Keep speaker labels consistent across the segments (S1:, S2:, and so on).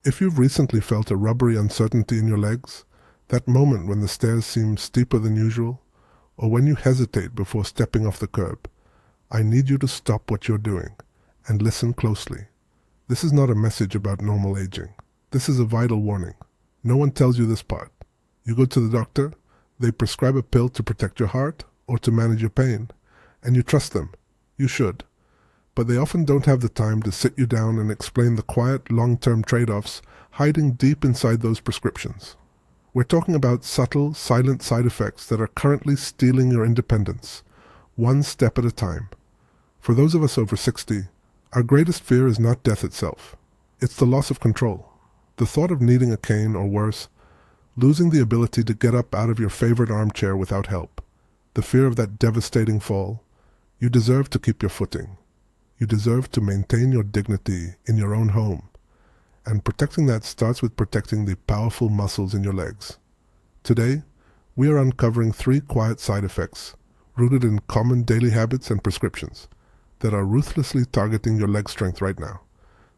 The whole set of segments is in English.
S1: If you've recently felt a rubbery uncertainty in your legs, that moment when the stairs seem steeper than usual, or when you hesitate before stepping off the curb, I need you to stop what you're doing and listen closely. This is not a message about normal aging. This is a vital warning. No one tells you this part. You go to the doctor, they prescribe a pill to protect your heart or to manage your pain, and you trust them. You should. But they often don't have the time to sit you down and explain the quiet, long-term trade-offs hiding deep inside those prescriptions. We're talking about subtle, silent side effects that are currently stealing your independence, one step at a time. For those of us over 60, our greatest fear is not death itself. It's the loss of control. The thought of needing a cane or worse, losing the ability to get up out of your favorite armchair without help. The fear of that devastating fall. You deserve to keep your footing. You deserve to maintain your dignity in your own home. And protecting that starts with protecting the powerful muscles in your legs. Today, we are uncovering 3 quiet side effects rooted in common daily habits and prescriptions that are ruthlessly targeting your leg strength right now.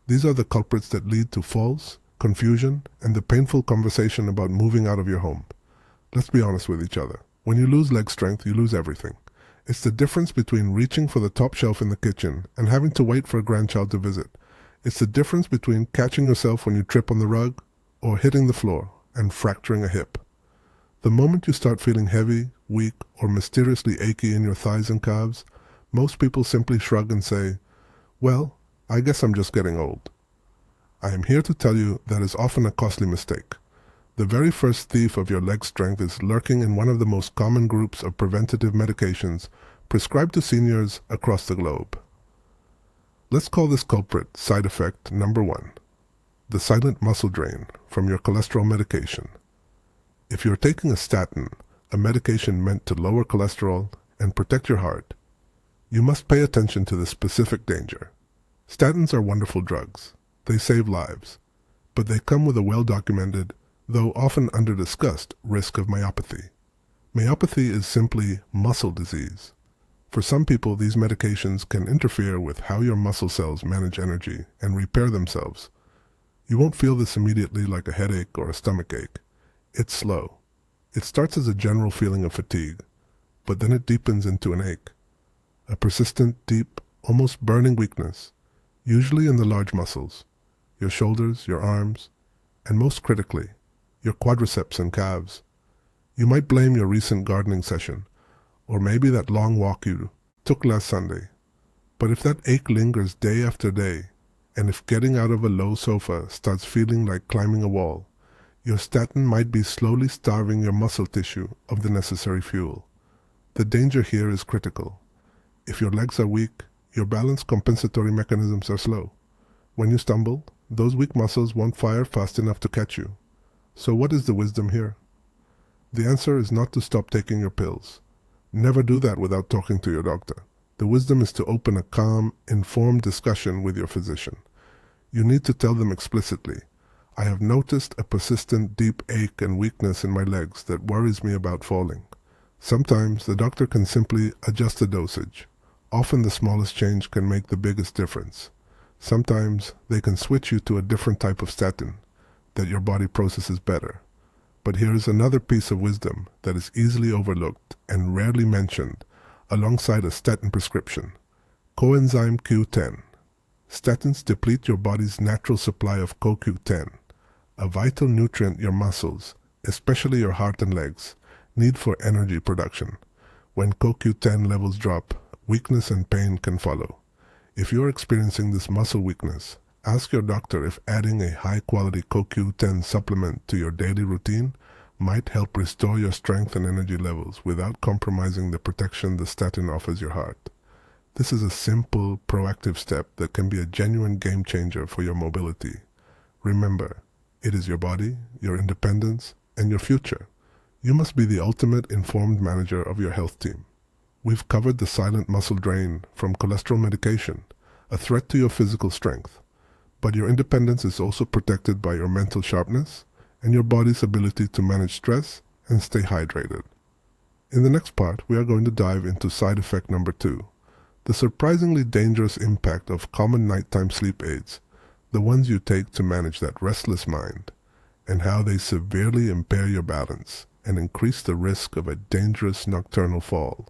S1: These are the culprits that lead to falls, confusion, and the painful conversation about moving out of your home. Let's be honest with each other. When you lose leg strength, you lose everything. It's the difference between reaching for the top shelf in the kitchen and having to wait for a grandchild to visit. It's the difference between catching yourself when you trip on the rug or hitting the floor and fracturing a hip. The moment you start feeling heavy, weak, or mysteriously achy in your thighs and calves, most people simply shrug and say, "Well, I guess I'm just getting old." I am here to tell you that is often a costly mistake. The very first thief of your leg strength is lurking in one of the most common groups of preventative medications prescribed to seniors across the globe. Let's call this culprit side effect number 1, the silent muscle drain from your cholesterol medication. If you're taking a statin, a medication meant to lower cholesterol and protect your heart, you must pay attention to this specific danger. Statins are wonderful drugs. They save lives, but they come with a well-documented, though often under-discussed, risk of myopathy. Myopathy is simply muscle disease. For some people, these medications can interfere with how your muscle cells manage energy and repair themselves. You won't feel this immediately like a headache or a stomach ache. It's slow. It starts as a general feeling of fatigue, but then it deepens into an ache. A persistent, deep, almost burning weakness, usually in the large muscles, your shoulders, your arms, and most critically, your quadriceps and calves. You might blame your recent gardening session, or maybe that long walk you took last Sunday. But if that ache lingers day after day, and if getting out of a low sofa starts feeling like climbing a wall, your statin might be slowly starving your muscle tissue of the necessary fuel. The danger here is critical. If your legs are weak, your balance compensatory mechanisms are slow. When you stumble, those weak muscles won't fire fast enough to catch you. So what is the wisdom here? The answer is not to stop taking your pills. Never do that without talking to your doctor. The wisdom is to open a calm, informed discussion with your physician. You need to tell them explicitly, "I have noticed a persistent deep ache and weakness in my legs that worries me about falling." Sometimes the doctor can simply adjust the dosage. Often the smallest change can make the biggest difference. Sometimes they can switch you to a different type of statin that your body processes better. But here is another piece of wisdom that is easily overlooked and rarely mentioned alongside a statin prescription: coenzyme Q10. Statins deplete your body's natural supply of CoQ10, a vital nutrient your muscles, especially your heart and legs, need for energy production. When CoQ10 levels drop, weakness and pain can follow. If you're experiencing this muscle weakness, ask your doctor if adding a high-quality CoQ10 supplement to your daily routine might help restore your strength and energy levels without compromising the protection the statin offers your heart. This is a simple, proactive step that can be a genuine game changer for your mobility. Remember, it is your body, your independence, and your future. You must be the ultimate informed manager of your health team. We've covered the silent muscle drain from cholesterol medication, a threat to your physical strength. But your independence is also protected by your mental sharpness and your body's ability to manage stress and stay hydrated. In the next part, we are going to dive into side effect number 2, the surprisingly dangerous impact of common nighttime sleep aids, the ones you take to manage that restless mind, and how they severely impair your balance and increase the risk of a dangerous nocturnal fall,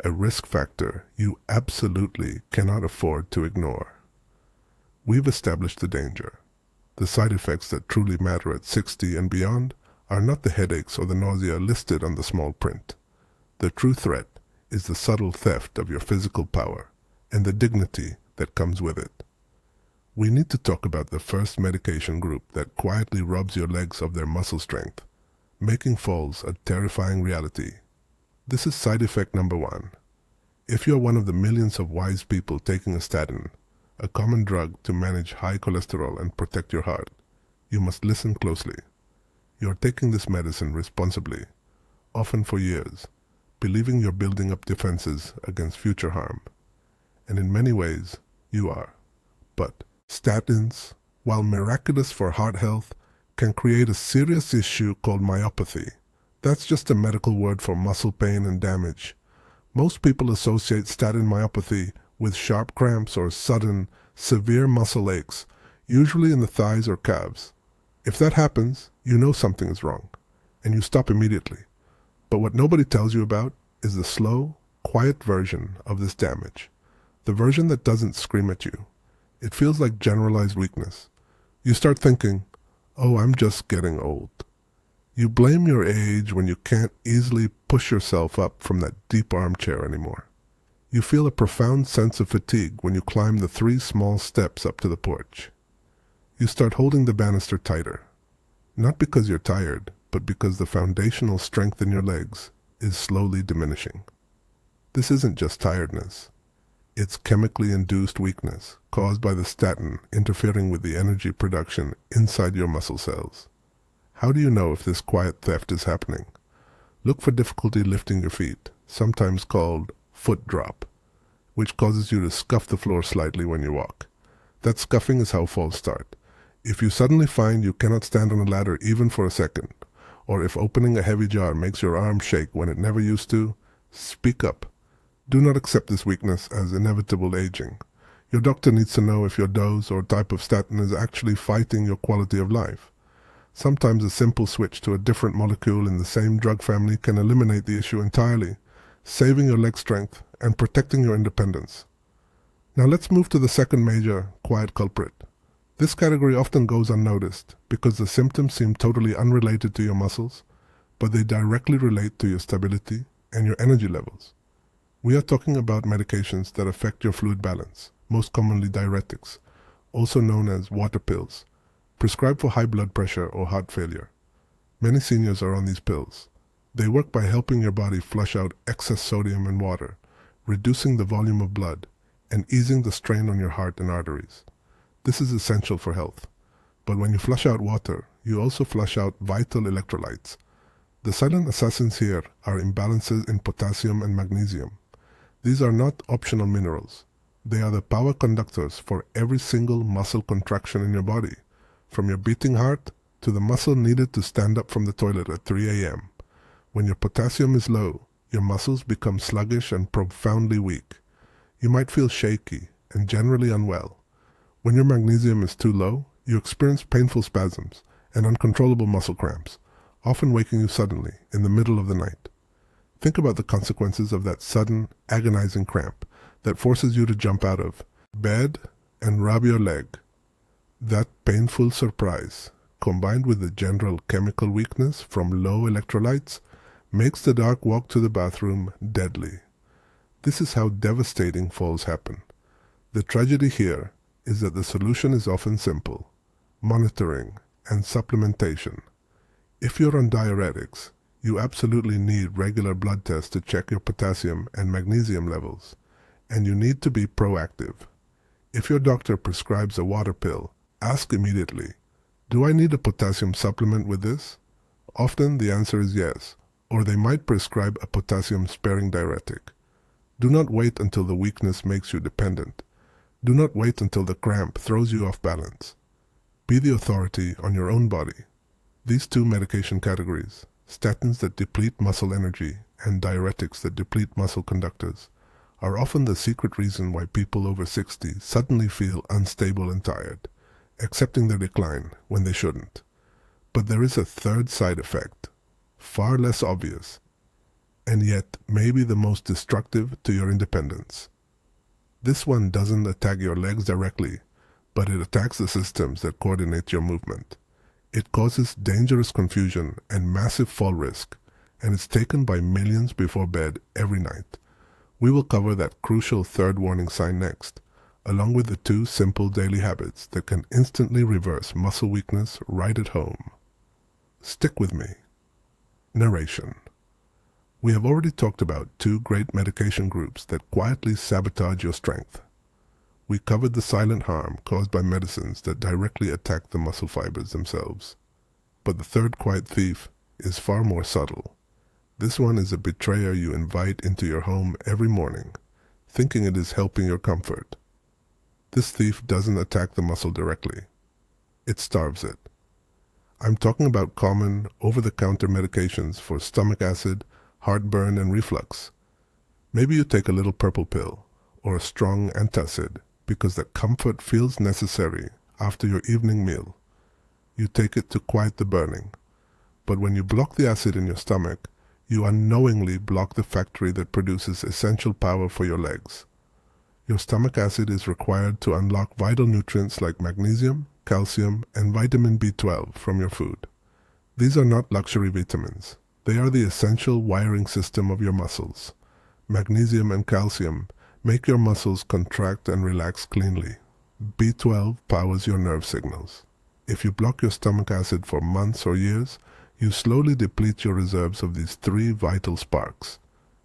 S1: a risk factor you absolutely cannot afford to ignore. We've established the danger. The side effects that truly matter at 60 and beyond are not the headaches or the nausea listed on the small print. The true threat is the subtle theft of your physical power and the dignity that comes with it. We need to talk about the first medication group that quietly robs your legs of their muscle strength, making falls a terrifying reality. This is side effect number 1. If you're one of the millions of wise people taking a statin, a common drug to manage high cholesterol and protect your heart, you must listen closely. You're taking this medicine responsibly, often for years, believing you're building up defenses against future harm. And in many ways, you are. But statins, while miraculous for heart health, can create a serious issue called myopathy. That's just a medical word for muscle pain and damage. Most people associate statin myopathy with sharp cramps or sudden, severe muscle aches, usually in the thighs or calves. If that happens, you know something is wrong, and you stop immediately. But what nobody tells you about is the slow, quiet version of this damage. The version that doesn't scream at you. It feels like generalized weakness. You start thinking, oh, I'm just getting old. You blame your age when you can't easily push yourself up from that deep armchair anymore. You feel a profound sense of fatigue when you climb the 3 small steps up to the porch. You start holding the banister tighter, not because you're tired, but because the foundational strength in your legs is slowly diminishing. This isn't just tiredness. It's chemically induced weakness caused by the statin interfering with the energy production inside your muscle cells. How do you know if this quiet theft is happening? Look for difficulty lifting your feet, sometimes called foot drop, which causes you to scuff the floor slightly when you walk. That scuffing is how falls start. If you suddenly find you cannot stand on a ladder even for a second, or if opening a heavy jar makes your arm shake when it never used to, speak up. Do not accept this weakness as inevitable aging. Your doctor needs to know if your dose or type of statin is actually fighting your quality of life. Sometimes a simple switch to a different molecule in the same drug family can eliminate the issue entirely, saving your leg strength and protecting your independence. Now let's move to the second major quiet culprit. This category often goes unnoticed because the symptoms seem totally unrelated to your muscles, but they directly relate to your stability and your energy levels. We are talking about medications that affect your fluid balance, most commonly diuretics, also known as water pills, prescribed for high blood pressure or heart failure. Many seniors are on these pills. They work by helping your body flush out excess sodium and water, reducing the volume of blood, and easing the strain on your heart and arteries. This is essential for health. But when you flush out water, you also flush out vital electrolytes. The silent assassins here are imbalances in potassium and magnesium. These are not optional minerals. They are the power conductors for every single muscle contraction in your body, from your beating heart to the muscle needed to stand up from the toilet at 3 a.m. When your potassium is low, your muscles become sluggish and profoundly weak. You might feel shaky and generally unwell. When your magnesium is too low, you experience painful spasms and uncontrollable muscle cramps, often waking you suddenly in the middle of the night. Think about the consequences of that sudden, agonizing cramp that forces you to jump out of bed and rub your leg. That painful surprise, combined with the general chemical weakness from low electrolytes, makes the dark walk to the bathroom deadly. This is how devastating falls happen. The tragedy here is that the solution is often simple: monitoring and supplementation. If you're on diuretics, you absolutely need regular blood tests to check your potassium and magnesium levels, and you need to be proactive. If your doctor prescribes a water pill, ask immediately, do I need a potassium supplement with this? Often the answer is yes, or they might prescribe a potassium-sparing diuretic. Do not wait until the weakness makes you dependent. Do not wait until the cramp throws you off balance. Be the authority on your own body. These two medication categories, statins that deplete muscle energy and diuretics that deplete muscle conductors, are often the secret reason why people over 60 suddenly feel unstable and tired, accepting their decline when they shouldn't. But there is a third side effect, far less obvious, and yet maybe the most destructive to your independence. This one doesn't attack your legs directly, but it attacks the systems that coordinate your movement. It causes dangerous confusion and massive fall risk, and it's taken by millions before bed every night. We will cover that crucial third warning sign next, along with the 2 simple daily habits that can instantly reverse muscle weakness right at home. Stick with me. Narration. We have already talked about 2 great medication groups that quietly sabotage your strength. We covered the silent harm caused by medicines that directly attack the muscle fibers themselves. But the third quiet thief is far more subtle. This one is a betrayer you invite into your home every morning, thinking it is helping your comfort. This thief doesn't attack the muscle directly. It starves it. I'm talking about common, over-the-counter medications for stomach acid, heartburn, and reflux. Maybe you take a little purple pill or a strong antacid because that comfort feels necessary after your evening meal. You take it to quiet the burning. But when you block the acid in your stomach, you unknowingly block the factory that produces essential power for your legs. Your stomach acid is required to unlock vital nutrients like magnesium, calcium, and vitamin B12 from your food. These are not luxury vitamins. They are the essential wiring system of your muscles. Magnesium and calcium make your muscles contract and relax cleanly. B12 powers your nerve signals. If you block your stomach acid for months or years, you slowly deplete your reserves of these 3 vital sparks.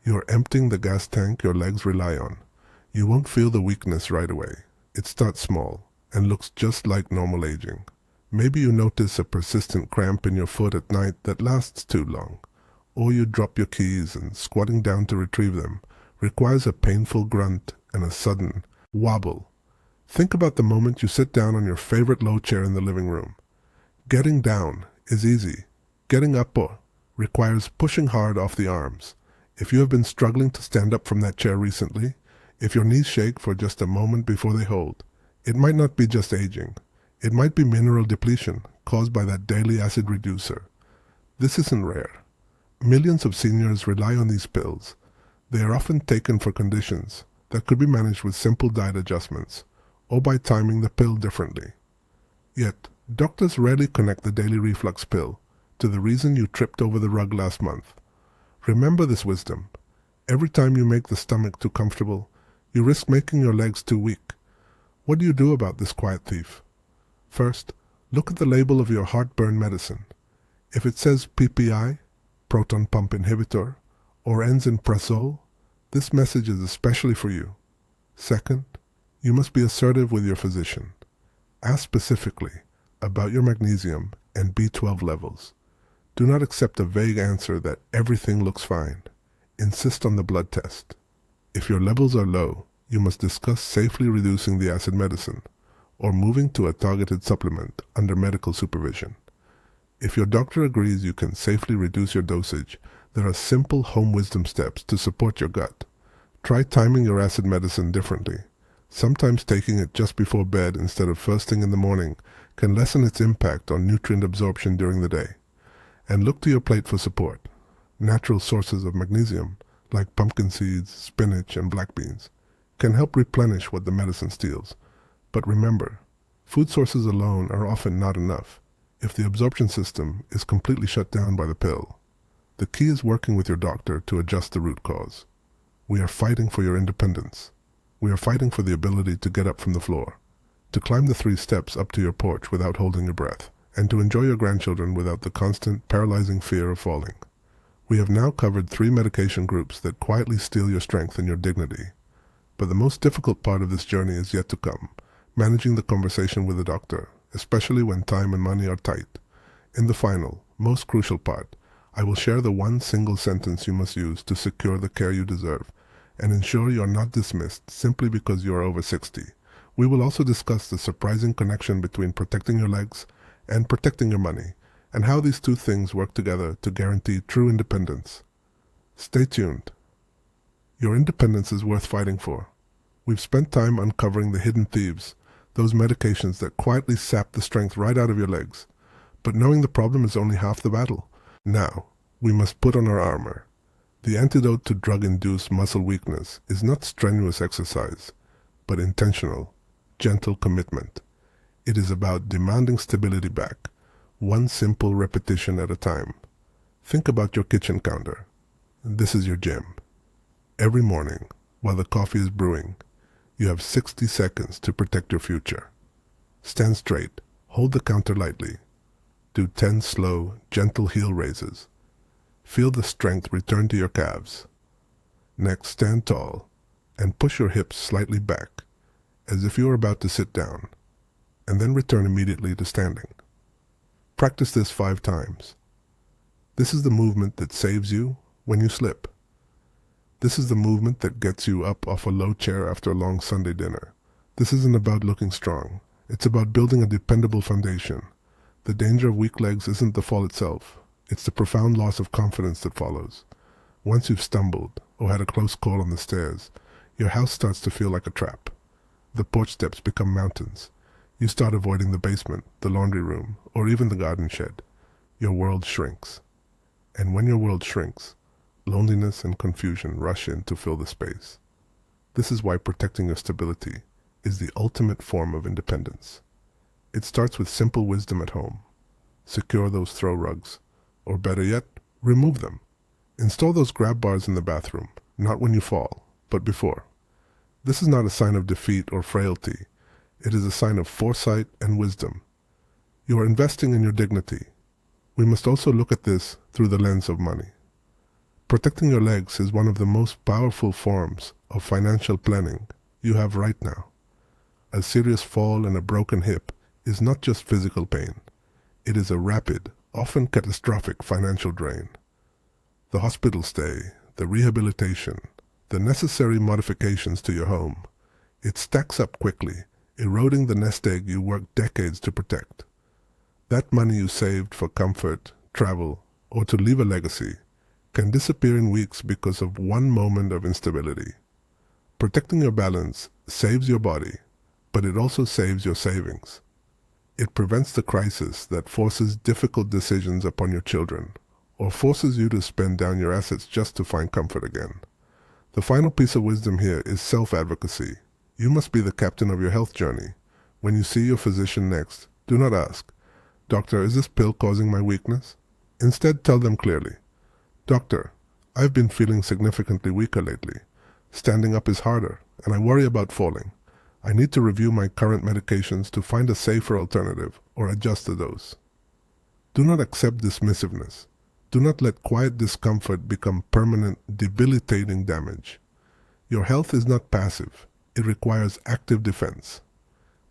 S1: You're emptying the gas tank your legs rely on. You won't feel the weakness right away. It starts small and looks just like normal aging. Maybe you notice a persistent cramp in your foot at night that lasts too long, or you drop your keys and squatting down to retrieve them requires a painful grunt and a sudden wobble. Think about the moment you sit down on your favorite low chair in the living room. Getting down is easy. Getting up requires pushing hard off the arms. If you have been struggling to stand up from that chair recently, if your knees shake for just a moment before they hold, it might not be just aging. It might be mineral depletion caused by that daily acid reducer. This isn't rare. Millions of seniors rely on these pills. They are often taken for conditions that could be managed with simple diet adjustments or by timing the pill differently. Yet, doctors rarely connect the daily reflux pill to the reason you tripped over the rug last month. Remember this wisdom. Every time you make the stomach too comfortable, you risk making your legs too weak. What do you do about this quiet thief? First, look at the label of your heartburn medicine. If it says PPI, proton pump inhibitor, or ends in prazole, this message is especially for you. Second, you must be assertive with your physician. Ask specifically about your magnesium and B12 levels. Do not accept a vague answer that everything looks fine. Insist on the blood test. If your levels are low, you must discuss safely reducing the acid medicine or moving to a targeted supplement under medical supervision. If your doctor agrees you can safely reduce your dosage, there are simple home wisdom steps to support your gut. Try timing your acid medicine differently. Sometimes taking it just before bed instead of first thing in the morning can lessen its impact on nutrient absorption during the day. And look to your plate for support. Natural sources of magnesium, like pumpkin seeds, spinach, and black beans, can help replenish what the medicine steals. But remember, food sources alone are often not enough if the absorption system is completely shut down by the pill. The key is working with your doctor to adjust the root cause. We are fighting for your independence. We are fighting for the ability to get up from the floor, to climb the 3 steps up to your porch without holding your breath, and to enjoy your grandchildren without the constant, paralyzing fear of falling. We have now covered 3 medication groups that quietly steal your strength and your dignity. But the most difficult part of this journey is yet to come, managing the conversation with the doctor, especially when time and money are tight. In the final, most crucial part, I will share the one single sentence you must use to secure the care you deserve and ensure you are not dismissed simply because you are over 60. We will also discuss the surprising connection between protecting your legs and protecting your money, and how these 2 things work together to guarantee true independence. Stay tuned. Your independence is worth fighting for. We've spent time uncovering the hidden thieves, those medications that quietly sap the strength right out of your legs. But knowing the problem is only half the battle. Now, we must put on our armor. The antidote to drug-induced muscle weakness is not strenuous exercise, but intentional, gentle commitment. It is about demanding stability back, one simple repetition at a time. Think about your kitchen counter. This is your gym. Every morning, while the coffee is brewing, you have 60 seconds to protect your future. Stand straight, hold the counter lightly. Do 10 slow, gentle heel raises. Feel the strength return to your calves. Next, stand tall and push your hips slightly back, as if you are about to sit down, and then return immediately to standing. Practice this 5 times. This is the movement that saves you when you slip. This is the movement that gets you up off a low chair after a long Sunday dinner. This isn't about looking strong. It's about building a dependable foundation. The danger of weak legs isn't the fall itself. It's the profound loss of confidence that follows. Once you've stumbled or had a close call on the stairs, your house starts to feel like a trap. The porch steps become mountains. You start avoiding the basement, the laundry room, or even the garden shed. Your world shrinks. And when your world shrinks, loneliness and confusion rush in to fill the space. This is why protecting your stability is the ultimate form of independence. It starts with simple wisdom at home. Secure those throw rugs. Or better yet, remove them. Install those grab bars in the bathroom, not when you fall, but before. This is not a sign of defeat or frailty. It is a sign of foresight and wisdom. You are investing in your dignity. We must also look at this through the lens of money. Protecting your legs is one of the most powerful forms of financial planning you have right now. A serious fall and a broken hip is not just physical pain. It is a rapid, often catastrophic financial drain. The hospital stay, the rehabilitation, the necessary modifications to your home, it stacks up quickly, eroding the nest egg you worked decades to protect. That money you saved for comfort, travel, or to leave a legacy can disappear in weeks because of one moment of instability. Protecting your balance saves your body, but it also saves your savings. It prevents the crisis that forces difficult decisions upon your children, or forces you to spend down your assets just to find comfort again. The final piece of wisdom here is self-advocacy. You must be the captain of your health journey. When you see your physician next, do not ask, "Doctor, is this pill causing my weakness?" Instead, tell them clearly, "Doctor, I've been feeling significantly weaker lately. Standing up is harder, and I worry about falling. I need to review my current medications to find a safer alternative or adjust the dose." Do not accept dismissiveness. Do not let quiet discomfort become permanent, debilitating damage. Your health is not passive. It requires active defense.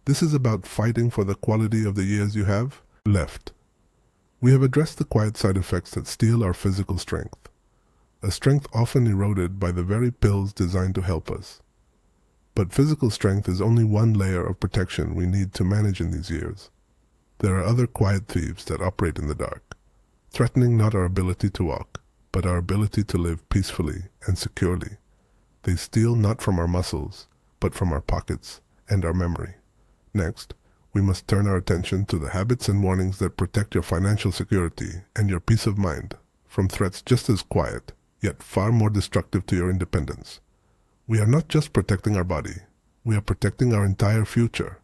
S1: This is about fighting for the quality of the years you have left. We have addressed the quiet side effects that steal our physical strength, a strength often eroded by the very pills designed to help us. But physical strength is only one layer of protection we need to manage in these years. There are other quiet thieves that operate in the dark, threatening not our ability to walk, but our ability to live peacefully and securely. They steal not from our muscles, but from our pockets and our memory. Next, we must turn our attention to the habits and warnings that protect your financial security and your peace of mind from threats just as quiet, yet far more destructive to your independence. We are not just protecting our body, we are protecting our entire future.